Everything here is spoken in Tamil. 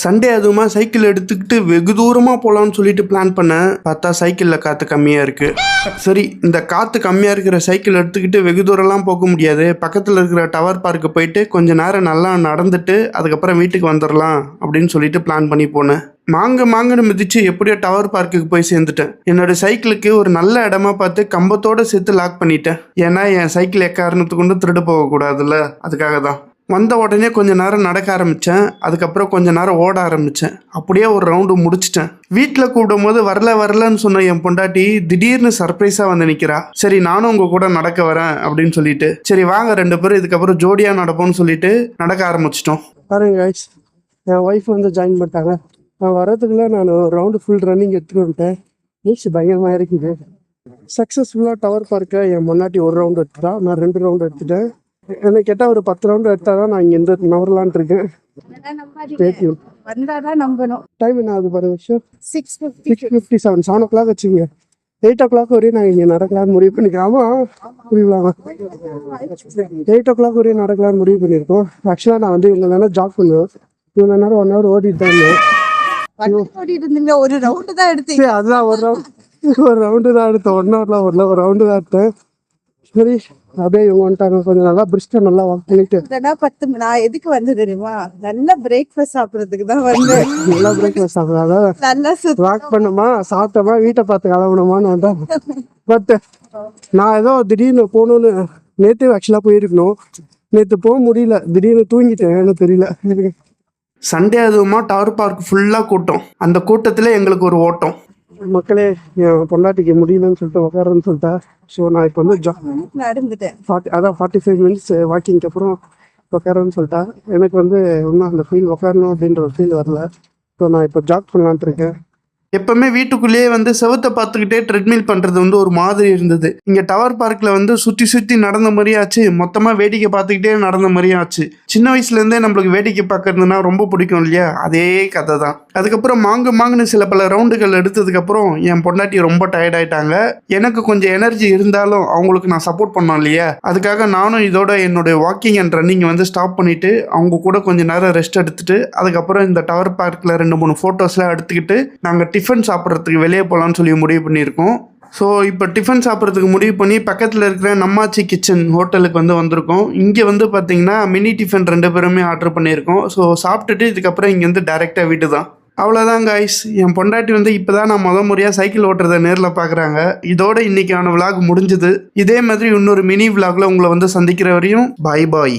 சண்டே அதுவுமா சைக்கிள் எடுத்துக்கிட்டு வெகு தூரமாக போகலான்னு சொல்லிட்டு பிளான் பண்ணேன். பார்த்தா சைக்கிளில் காற்று கம்மியாக இருக்குது. சரி, இந்த காற்று கம்மியாக இருக்கிற சைக்கிள் எடுத்துக்கிட்டு வெகு தூரம்லாம் போக முடியாது. பக்கத்தில் இருக்கிற டவர் பார்க்கு போயிட்டு கொஞ்ச நேரம் நல்லா நடந்துட்டு அதுக்கப்புறம் வீட்டுக்கு வந்துடலாம் அப்படின்னு சொல்லிட்டு பிளான் பண்ணி போனேன். மாங்கன்னு மிதிச்சு எப்படியோ டவர் பார்க்குக்கு போய் சேர்ந்துட்டேன். என்னோட சைக்கிளுக்கு ஒரு நல்ல இடமா பார்த்து கம்பத்தோடு சேர்த்து லாக் பண்ணிட்டேன். ஏன்னா என் சைக்கிள் எக்காரணத்துக்கு கொண்டு திருடு போகக்கூடாதுல்ல, அதுக்காக தான். வந்த உடனே கொஞ்ச நேரம் நடக்க ஆரம்பித்தேன். அதுக்கப்புறம் கொஞ்ச நேரம் ஓட ஆரம்பித்தேன். அப்படியே ஒரு ரவுண்டு முடிச்சிட்டேன். வீட்டில் கூப்பிடும் போது வரலன்னு சொன்ன என் பொண்டாட்டி திடீர்னு சர்ப்ரைஸாக வந்து நிற்கிறா. சரி, நானும் உங்கள் கூட நடக்க வரேன் அப்படின்னு சொல்லிட்டு, சரி வாங்க 2 பேரும் இதுக்கப்புறம் ஜோடியாக நடப்போம்னு சொல்லிட்டு நடக்க ஆரம்பிச்சிட்டோம். பாருங்க கைஸ், என் ஒய்ஃப் வந்து ஜாயின் பண்ணிட்டாங்க. நான் வரதுக்குள்ள நான் ரவுண்டு ஃபுல் ரன்னிங் எடுத்துகிட்டு வந்துட்டேன். நீச்சு பயங்கரமாக இருக்குது. சக்ஸஸ்ஃபுல்லாக டவர் பார்க்க என் முன்னாடி ஒரு ரவுண்டு எடுத்துட்டா, நான் 2 ரவுண்டு எடுத்துட்டேன். என்ன கேட்டால் ஒரு 10 ரவுண்டு எடுத்தால் தான் நான் இங்கேருந்து நவரலான் இருக்கேன். டைம் என்ன ஆகுது பாருங்க, 6:57, 7 o'clock வச்சுங்க. 8 o'clock வரையும் நான் இங்கே நடக்கலான்னு முடிவு பண்ணிக்கிறேன். ஆமாம், புரியுங்களாங்க, 8 o'clock வரையும் நடக்கலான்னு முடிவு பண்ணியிருக்கோம். ஆக்சுவலாக நான் வந்து இவ்வளோ நேரம் ஜாப் பண்ணுவேன். இவ்வளோ நேரம் 1 hour ஓடிட்டு தான் இருந்தேன். ஒரு ரவுண்டு தான் எடுத்தேன். அதுதான் ஒரு ரவுண்டு தான் எடுத்தேன். 1 hourலாம் வரல, ஒரு ரவுண்டு தான் எடுத்தேன். சரி, அப்படியே இவங்க வந்துட்டாங்க. கொஞ்சம் நல்லா பிரிஸ்டா நல்லா வாக் பண்ணிட்டு 10 நான் எதுக்கு வந்து தெரியுமா, நல்லா பிரேக்ஃபாஸ்ட் சாப்பிட்றதுக்கு தான் வந்து. நல்லா பிரேக்ஃபாஸ்ட் சாப்பிடாத, நல்லா வாக் பண்ணுமா, சாப்பிட்டோமா, வீட்டை பார்த்து கிளம்பணுமான்னு வந்தேன். பட் நான் ஏதோ திடீர்னு போகணுன்னு நேற்று ஆக்சுவலாக போயிருக்கணும். நேற்று போக முடியல, திடீர்னு தூங்கிட்டேன், எனக்கு தெரியல. சண்டே அதுவுமா டவர் பார்க் ஃபுல்லாக கூட்டம். அந்த கூட்டத்தில் எங்களுக்கு ஒரு ஓட்டம். மக்களே, என் பொண்டாட்டிக்கு முடியலன்னு சொல்லிட்டு உட்காரன்னு சொல்லிட்டா. ஸோ நான் இப்போ வந்து நடந்துட்டேன். 45 minutes வாக்கிங்க்கு அப்புறம் உட்காரன்னு சொல்லிட்டா. எனக்கு வந்து இன்னும் அந்த ஃபீல் உட்காரணும் அப்படின்ற ஒரு ஃபீல் வரல. ஸோ நான் இப்போ ஜாக் பண்ணலான்ட்டு இருக்கேன். எப்பவுமே வீட்டுக்குள்ளேயே வந்து செவத்தை பார்த்துக்கிட்டே ட்ரெட்மில் பண்ணுறது வந்து ஒரு மாதிரி இருந்தது. இங்கே டவர் பார்க்கில் வந்து சுற்றி நடந்த மாதிரியே ஆச்சு. மொத்தமாக வேடிக்கை பார்த்துக்கிட்டே நடந்த மாதிரியே ஆச்சு. சின்ன வயசுலேருந்தே நம்மளுக்கு வேடிக்கை பார்க்கறதுனா ரொம்ப பிடிக்கும் இல்லையா, அதே கதை தான். அதுக்கப்புறம் மாங்குன்னு சில பல ரவுண்டுகள் எடுத்ததுக்கப்புறம் என் பொண்டாட்டி ரொம்ப டயர்ட் ஆயிட்டாங்க. எனக்கு கொஞ்சம் எனர்ஜி இருந்தாலும் அவங்களுக்கு நான் சப்போர்ட் பண்ணோம் இல்லையா, அதுக்காக நானும் இதோட என்னுடைய வாக்கிங் அண்ட் ரன்னிங் வந்து ஸ்டாப் பண்ணிவிட்டு அவங்க கூட கொஞ்சம் நேரம் ரெஸ்ட் எடுத்துட்டு அதுக்கப்புறம் இந்த டவர் பார்க்கில் 2-3 ஃபோட்டோஸ்லாம் எடுத்துக்கிட்டு நாங்கள் டிஃபன் சாப்பிட்றதுக்கு வெளியே போகலான்னு சொல்லி முடிவு பண்ணியிருக்கோம். ஸோ இப்போ டிஃபன் சாப்பிட்றதுக்கு முடிவு பண்ணி பக்கத்தில் இருக்கிற நம்மாச்சி கிச்சன் ஹோட்டலுக்கு வந்து வந்திருக்கோம். இங்கே வந்து பார்த்தீங்கன்னா மினி டிஃபன் 2 பேருமே ஆர்டர் பண்ணியிருக்கோம். ஸோ சாப்பிட்டுட்டு இதுக்கப்புறம் இங்கேருந்து டைரெக்டாக வீட்டு தான். அவ்வளோதான் காய்ஸ், என் பொண்டாட்டி வந்து இப்போ தான் நான் முறையாக சைக்கிள் ஓட்டுறதை நேரில் பார்க்குறாங்க. இதோட இன்றைக்கான விலாக் முடிஞ்சுது. இதே மாதிரி இன்னொரு மினி விலாகில் உங்களை வந்து சந்திக்கிற வரையும் பாய்.